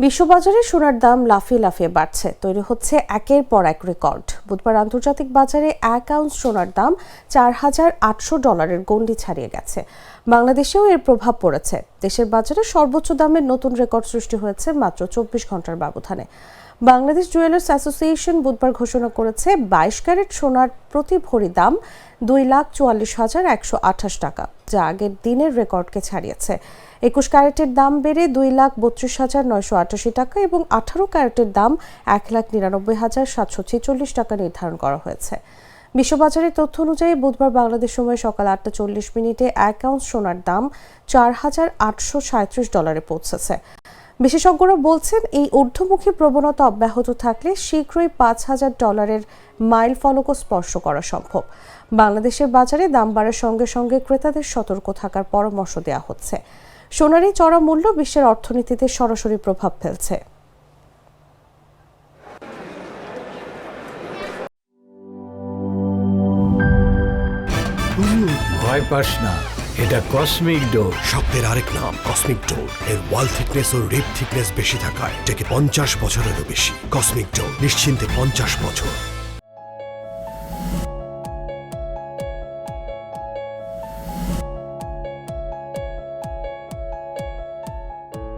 বিশ্ববাজারে সোনার দাম লাফিয়ে লাফিয়ে বাড়ছে, তৈরি হচ্ছে একের পর এক রেকর্ড। বুধবার আন্তর্জাতিক বাজারে 1 আউন্স সোনার দাম $4,800 গণ্ডি ছাড়িয়ে গেছে। বাংলাদেশেও এর প্রভাব পড়েছে। দেশের বাজারে সর্বোচ্চ দামের নতুন রেকর্ড সৃষ্টি হয়েছে মাত্র 24 ঘন্টার ব্যবধানে। বাংলাদেশ জুয়েলার্স অ্যাসোসিয়েশন বুধবার ঘোষণা করেছে 22 ক্যারেট সোনার প্রতি ভরি দাম 2,44,128 টাকা, যা আগের দিনের রেকর্ডকে ছাড়িয়েছে। 21 ক্যারেটের দাম বেড়ে 2,32,988 টাকা এবং 18 ক্যারেটের দাম 1,99,746 টাকা নির্ধারণ করা হয়েছে। বিশ্ববাজারের তথ্য অনুযায়ী বুধবার বাংলাদেশ সময় সকাল 8:40 1 আউন্স সোনার দাম $4,837 পৌঁছেছে। বিশেষজ্ঞরা বলছেন, এই ঊর্ধ্বমুখী প্রবণতা অব্যাহত থাকলে শীঘ্রই $5,000 মাইল ফলকও স্পর্শ করা সম্ভব। বাংলাদেশের বাজারে দাম বাড়ার সঙ্গে সঙ্গে ক্রেতাদের সতর্ক থাকার পরামর্শ দেওয়া হচ্ছে। সোনার এই চড়া মূল্য বিশ্বের অর্থনীতিতে সরাসরি প্রভাব ফেলছে। ভয় পাস না, এটা কসমিক ডোর। শব্দের আরেক নাম কসমিক ডোর। এর ওয়াল থিকনেস ও রিপ থিকনেস বেশি থাকায় এটাকে 50 বছরেরও বেশি। কসমিক ডোর, নিশ্চিন্তে 50 বছর।